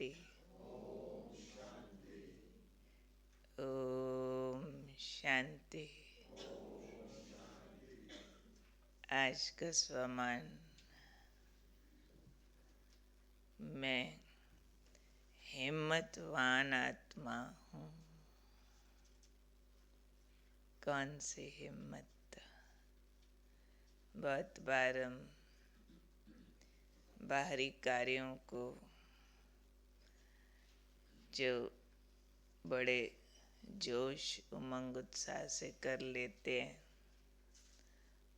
शांति। ओम शांति। आज का स्वमान, मैं हिम्मतवान आत्मा हूँ। कौन सी हिम्मत? बहुत बार हम बाहरी कार्यों को जो बड़े जोश उमंग उत्साह से कर लेते हैं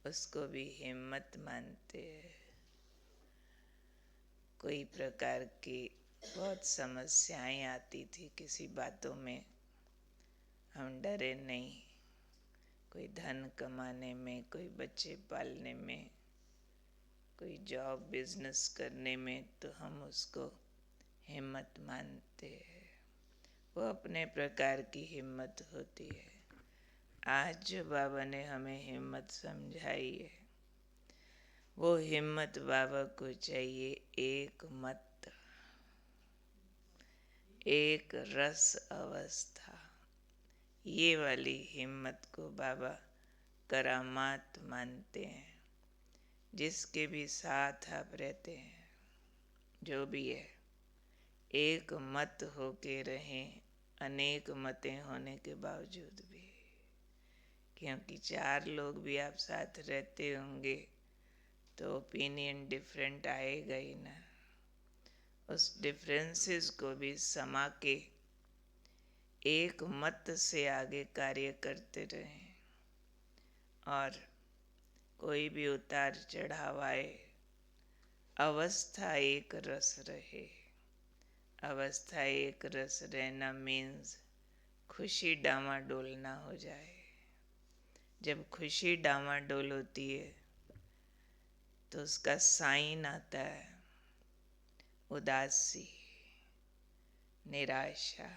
उसको भी हिम्मत मानते हैं। कोई प्रकार की बहुत समस्याएं आती थी किसी बातों में, हम डरे नहीं। कोई धन कमाने में, कोई बच्चे पालने में, कोई जॉब बिजनेस करने में, तो हम उसको हिम्मत मानते हैं। वो अपने प्रकार की हिम्मत होती है। आज जो बाबा ने हमें हिम्मत समझाई है, वो हिम्मत बाबा को चाहिए एक मत, एक रस अवस्था। ये वाली हिम्मत को बाबा करामात मानते हैं। जिसके भी साथ आप रहते हैं, जो भी है, एक मत होके रहें, अनेक मतें होने के बावजूद भी। क्योंकि चार लोग भी आप साथ रहते होंगे तो ओपिनियन डिफरेंट आएगा ही ना। उस डिफरेंसेस को भी समा के एक मत से आगे कार्य करते रहें। और कोई भी उतार चढ़ाव आए, अवस्था एक रस रहे। अवस्था एक रस रहना मीन्स खुशी डामाडोल ना हो जाए। जब खुशी डामाडोल होती है तो उसका साइन आता है उदासी, निराशा,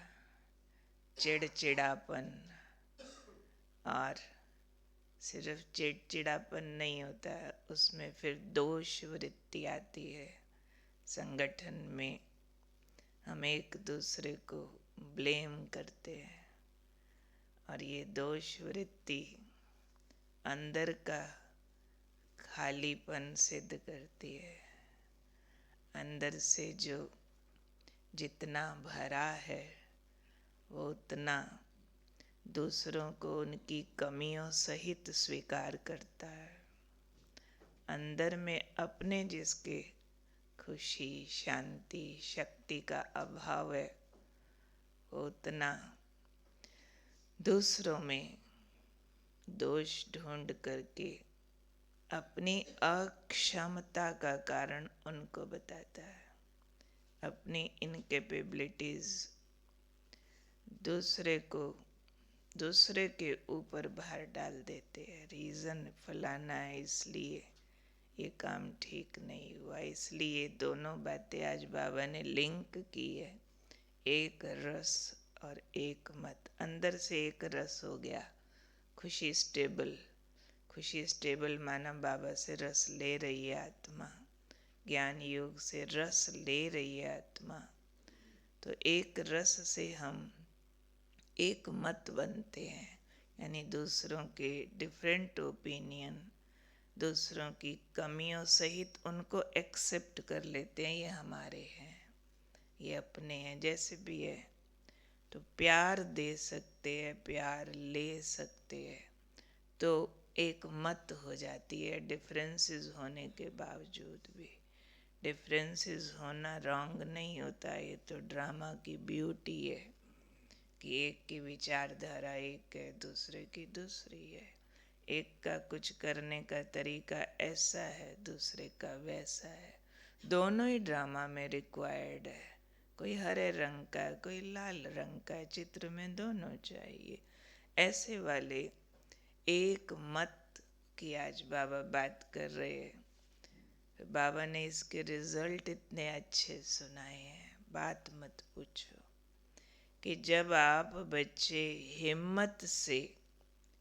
चिड़चिड़ापन। और सिर्फ चिड़चिड़ापन नहीं होता है, उसमें फिर दोष वृत्ति आती है। संगठन में हम एक दूसरे को ब्लेम करते हैं और ये दोष वृत्ति अंदर का खालीपन सिद्ध करती है। अंदर से जो जितना भरा है वो उतना दूसरों को उनकी कमियों सहित स्वीकार करता है। अंदर में अपने जिसके खुशी, शांति, शक्ति का अभाव है, वो उतना दूसरों में दोष ढूंढ करके अपनी अक्षमता का कारण उनको बताता है। अपनी इनकेपेबिलिटीज दूसरे के ऊपर भार डाल देते हैं। रीज़न फलाना है, इसलिए ये काम ठीक नहीं हुआ। इसलिए दोनों बातें आज बाबा ने लिंक की है। एक रस और एक मत। अंदर से एक रस हो गया, खुशी स्टेबल। खुशी स्टेबल माना बाबा से रस ले रही है आत्मा, ज्ञान योग से रस ले रही है आत्मा। तो एक रस से हम एक मत बनते हैं, यानी दूसरों के डिफरेंट ओपिनियन, दूसरों की कमियों सहित उनको एक्सेप्ट कर लेते हैं। ये हमारे हैं, ये अपने हैं, जैसे भी है। तो प्यार दे सकते हैं, प्यार ले सकते हैं, तो एक मत हो जाती है। डिफरेंसेस होने के बावजूद भी डिफरेंसेस होना रॉन्ग नहीं होता। ये तो ड्रामा की ब्यूटी है कि एक की विचारधारा एक है, दूसरे की दूसरी है। एक का कुछ करने का तरीका ऐसा है, दूसरे का वैसा है। दोनों ही ड्रामा में रिक्वायर्ड है। कोई हरे रंग का है, कोई लाल रंग का है, चित्र में दोनों चाहिए। ऐसे वाले एक मत की आज बाबा बात कर रहे हैं। बाबा ने इसके रिजल्ट इतने अच्छे सुनाए हैं, बात मत पूछो। कि जब आप बच्चे हिम्मत से,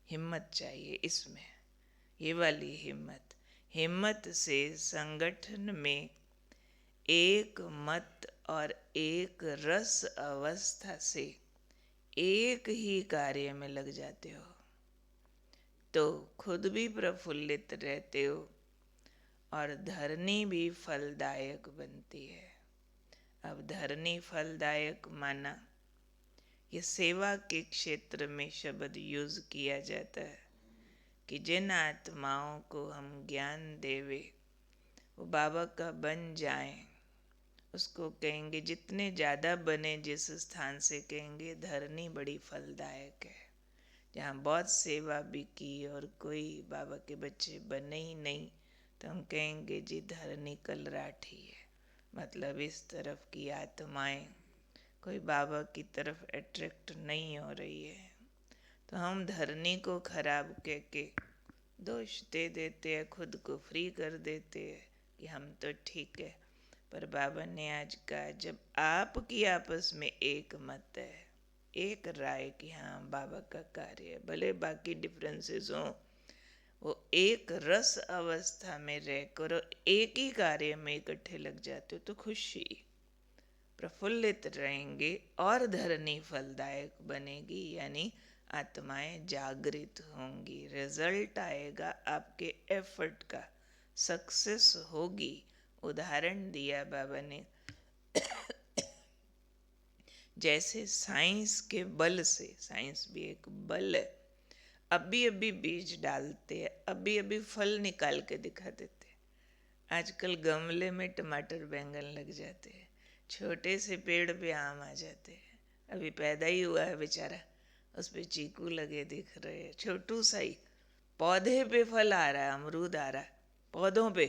हिम्मत चाहिए इसमें, ये वाली हिम्मत से संगठन में एक मत और एक रस अवस्था से एक ही कार्य में लग जाते हो तो खुद भी प्रफुल्लित रहते हो और धरनी भी फलदायक बनती है। अब धरनी फलदायक माना, ये सेवा के क्षेत्र में शब्द यूज किया जाता है कि जिन आत्माओं को हम ज्ञान देवे वो बाबा का बन जाएं, उसको कहेंगे जितने ज़्यादा बने, जिस स्थान से कहेंगे धरनी बड़ी फलदायक है, जहाँ बहुत सेवा भी की और कोई बाबा के बच्चे बने ही नहीं, तो हम कहेंगे जी धरनी कलराठी है। मतलब इस तरफ की आत्माएं कोई बाबा की तरफ अट्रैक्ट नहीं हो रही है, तो हम धरनी को खराब कह के दोष दे देते हैं, खुद को फ्री कर देते हैं कि हम तो ठीक है। पर बाबा ने आज कहा जब आपकी आपस में एक मत है, एक राय कि हाँ बाबा का कार्य है, भले बाकी डिफरेंसेस हों, वो एक रस अवस्था में रहकर और एक ही कार्य में इकट्ठे लग जाते हो तो खुशी, प्रफुल्लित रहेंगे और धरनी फलदायक बनेगी, यानी आत्माएं जागृत होंगी, रिजल्ट आएगा आपके एफर्ट का, सक्सेस होगी। उदाहरण दिया बाबा ने, जैसे साइंस के बल से, साइंस भी एक बल है, अभी अभी बीज डालते हैं, अभी अभी फल निकाल के दिखा देते हैं। आजकल गमले में टमाटर बैंगन लग जाते हैं, छोटे से पेड़ पे आम आ जाते हैं, अभी पैदा ही हुआ है बेचारा, उस पे चीकू लगे दिख रहे हैं, छोटू सा ही पौधे पे फल आ रहा है, अमरूद आ रहा है पौधों पे।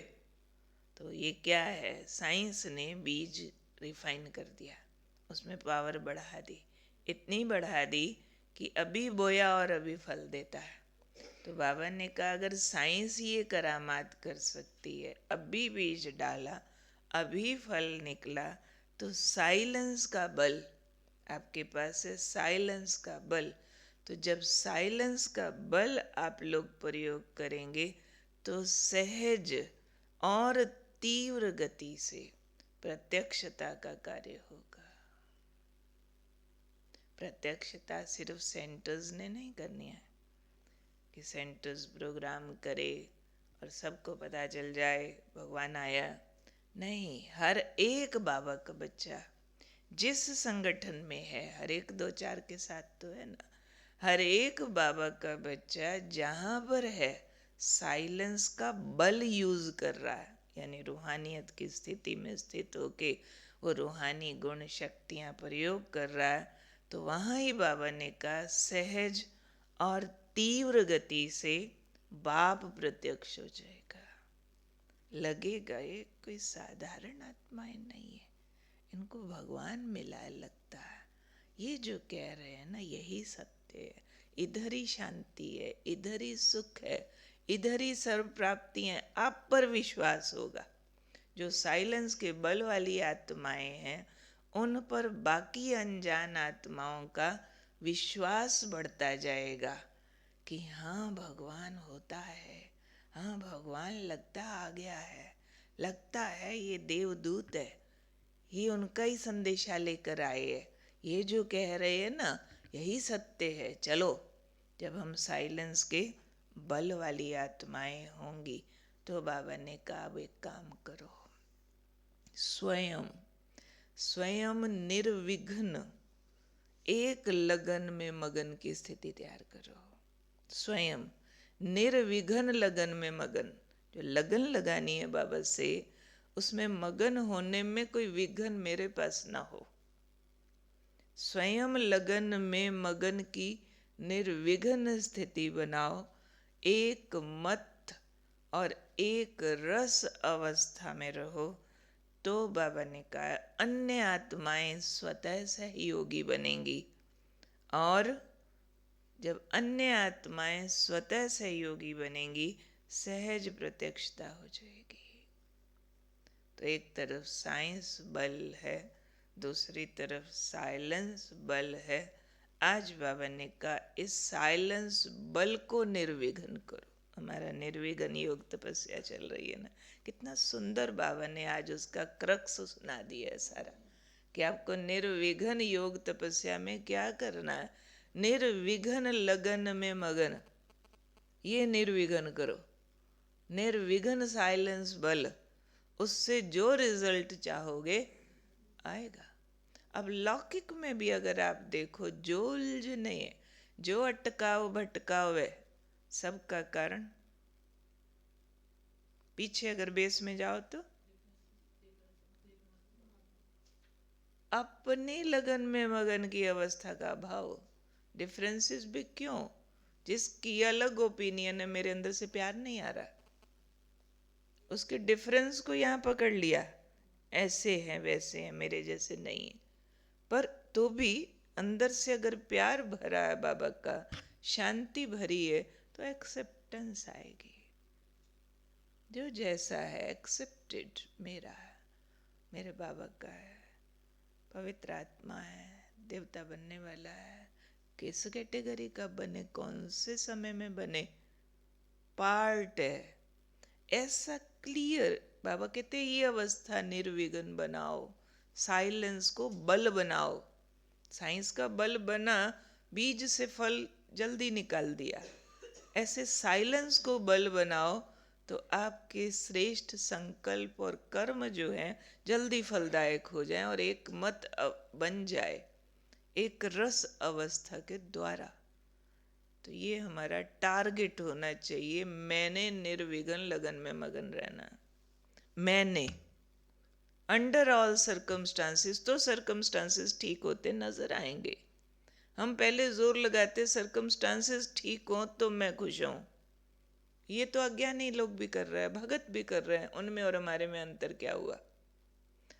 तो ये क्या है, साइंस ने बीज रिफाइन कर दिया, उसमें पावर बढ़ा दी, इतनी बढ़ा दी कि अभी बोया और अभी फल देता है। तो बाबा ने कहा अगर साइंस ये करामात कर सकती है, अभी बीज डाला अभी फल निकला, तो साइलेंस का बल आपके पास है, साइलेंस का बल। तो जब साइलेंस का बल आप लोग प्रयोग करेंगे तो सहज और तीव्र गति से प्रत्यक्षता का कार्य होगा। प्रत्यक्षता सिर्फ सेंटर्स ने नहीं करनी है कि सेंटर्स प्रोग्राम करे और सबको पता चल जाए भगवान आया, नहीं, हर एक बाबा का बच्चा जिस संगठन में है, हर एक दो चार के साथ तो है ना, हर एक बाबा का बच्चा जहाँ पर है साइलेंस का बल यूज कर रहा है, यानी रूहानियत की स्थिति में स्थित होके वो रूहानी गुण शक्तियाँ प्रयोग कर रहा है, तो वहाँ ही बाबा ने कहा सहज और तीव्र गति से बाप प्रत्यक्ष हो जाएगा। लगेगा ये कोई साधारण आत्माएं नहीं है, इनको भगवान मिला है लगता है, ये जो कह रहे हैं ना यही सत्य है, इधर ही शांति है, इधर ही सुख है, इधर ही सर्व प्राप्ति है, आप पर विश्वास होगा। जो साइलेंस के बल वाली आत्माएं हैं उन पर बाकी अनजान आत्माओं का विश्वास बढ़ता जाएगा कि हाँ भगवान होता है, हाँ भगवान लगता आ गया है, लगता है ये देवदूत है, ये उनका ही संदेशा लेकर आए है, ये जो कह रहे हैं ना यही सत्य है, चलो। जब हम साइलेंस के बल वाली आत्माएं होंगी तो बाबा ने कहा अब एक काम करो, स्वयं स्वयं निर्विघ्न एक लगन में मगन की स्थिति तैयार करो। स्वयं निर्विघ्न लगन में मगन, जो लगन लगानी है बाबा से, उसमें मगन होने में कोई विघ्न मेरे पास ना हो। स्वयं लगन में मगन की निर्विघ्न स्थिति बनाओ, एक मत और एक रस अवस्था में रहो, तो बाबा ने कहा अन्य आत्माएं स्वतः सहयोगी बनेंगी, और जब अन्य आत्माएं स्वतः सहयोगी बनेंगी सहज प्रत्यक्षता हो जाएगी। तो एक तरफ साइंस बल है, दूसरी तरफ साइलेंस बल है। आज बाबा ने कहा इस साइलेंस बल को निर्विघ्न करो। हमारा निर्विघ्न योग तपस्या चल रही है ना, कितना सुंदर बाबा ने आज उसका क्रक्स सुना दिया है सारा, कि आपको निर्विघ्न योग तपस्या में क्या करना है। निर्विघ्न लगन में मगन, ये निर्विघ्न करो। निर्विघ्न साइलेंस बल, उससे जो रिजल्ट चाहोगे आएगा। अब लौकिक में भी अगर आप देखो, जो उलझने, जो अटकाव भटकाव है, सबका कारण, पीछे अगर बेस में जाओ तो अपनी लगन में मगन की अवस्था का अभाव। डिफरेंसेस भी क्यों? जिसकी अलग ओपिनियन है, मेरे अंदर से प्यार नहीं आ रहा, उसके डिफरेंस को यहाँ पकड़ लिया, ऐसे हैं वैसे हैं, मेरे जैसे नहीं है। पर तो भी अंदर से अगर प्यार भरा है बाबा का, शांति भरी है, तो एक्सेप्टेंस आएगी। जो जैसा है एक्सेप्टेड, मेरा है, मेरे बाबा का है, पवित्र आत्मा है, देवता बनने वाला है। किस कैटेगरी का बने, कौन से समय में बने, पार्ट है, ऐसा क्लियर। बाबा कहते ये अवस्था निर्विघ्न बनाओ, साइलेंस को बल बनाओ। साइंस का बल बना, बीज से फल जल्दी निकाल दिया, ऐसे साइलेंस को बल बनाओ तो आपके श्रेष्ठ संकल्प और कर्म जो हैं जल्दी फलदायक हो जाएं और एक मत बन जाए, एक रस अवस्था के द्वारा। तो ये हमारा टारगेट होना चाहिए। मैंने निर्विघ्न लगन में मगन रहना, मैंने अंडर ऑल सर्कमस्टांसिस। तो सर्कमस्टांसिस ठीक होते नजर आएंगे। हम पहले जोर लगाते सर्कमस्टांसिस ठीक हो तो मैं खुश हूं। ये तो अज्ञानी लोग भी कर रहे हैं, भगत भी कर रहे हैं। उनमें और हमारे में अंतर क्या हुआ?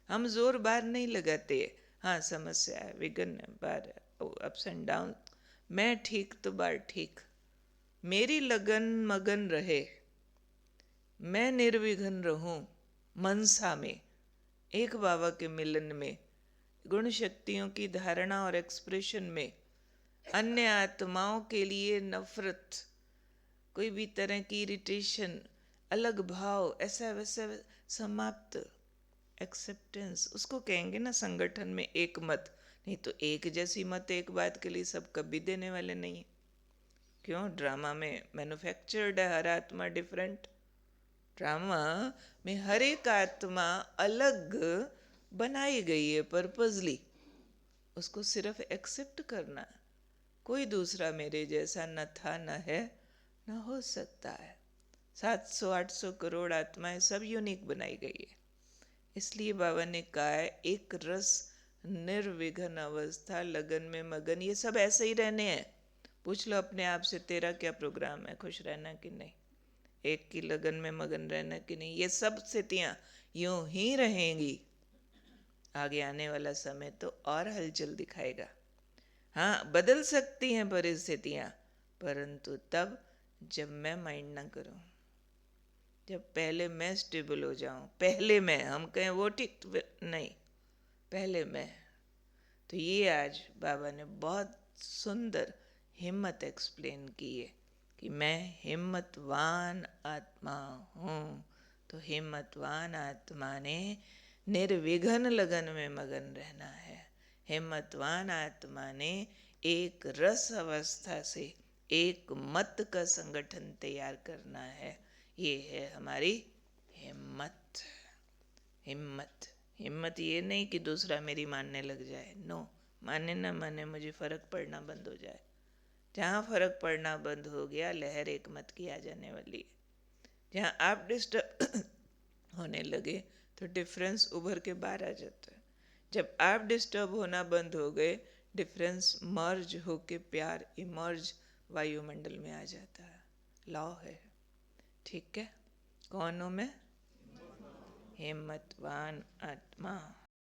हम जोर बार नहीं लगाते। हाँ, समस्या है, विघ्न है, बार अप्स एंड डाउन, मैं ठीक तो बार ठीक। मेरी लगन मगन रहे, मैं निर्विघ्न रहूं मनसा में, एक बाबा के मिलन में, गुण शक्तियों की धारणा और एक्सप्रेशन में, अन्य आत्माओं के लिए नफरत, कोई भी तरह की इरिटेशन, अलग भाव, ऐसा वैसा समाप्त। एक्सेप्टेंस, उसको कहेंगे ना संगठन में एक मत। नहीं तो एक जैसी मत एक बात के लिए सब कभी देने वाले नहीं। क्यों? ड्रामा में मैन्युफैक्चर्ड है हर आत्मा डिफरेंट। ड्रामा में हर एक आत्मा अलग बनाई गई है पर्पजली, उसको सिर्फ एक्सेप्ट करना। कोई दूसरा मेरे जैसा न था, न है, न हो सकता है। 700-800 करोड़ आत्माएं सब यूनिक बनाई गई है। इसलिए बाबा ने कहा है एक रस निर्विघ्न अवस्था, लगन में मगन, ये सब ऐसे ही रहने हैं। पूछ लो अपने आप से, तेरा क्या प्रोग्राम है, खुश रहना कि नहीं, एक की लगन में मगन रहना कि नहीं। ये सब स्थितियां यूं ही रहेंगी। आगे आने वाला समय तो और हलचल दिखाएगा। हाँ, बदल सकती हैं परिस्थितियां, परंतु तब जब मैं माइंड ना करूं, जब पहले मैं स्टेबल हो जाऊं। पहले मैं, हम कहें वो ठीक नहीं, पहले मैं। तो ये आज बाबा ने बहुत सुंदर हिम्मत एक्सप्लेन की है कि मैं हिम्मतवान आत्मा हूँ। तो हिम्मतवान आत्मा ने निर्विघ्न लगन में मगन रहना है। हिम्मतवान आत्मा ने एक रस अवस्था से एक मत का संगठन तैयार करना है। ये है हमारी हिम्मत। हिम्मत, हिम्मत ये नहीं कि दूसरा मेरी मानने लग जाए। नो, माने ना माने मुझे फर्क पड़ना बंद हो जाए। जहाँ फर्क पड़ना बंद हो गया, लहर एक मत की आ जाने वाली है। जहाँ आप डिस्टर्ब होने लगे तो डिफरेंस उभर के बाहर आ जाता है। जब आप डिस्टर्ब होना बंद हो गए, डिफरेंस मर्ज होके प्यार इमर्ज वायुमंडल में आ जाता है। लॉ है, ठीक है। कौन हूँ मैं? हिम्मतवान आत्मा।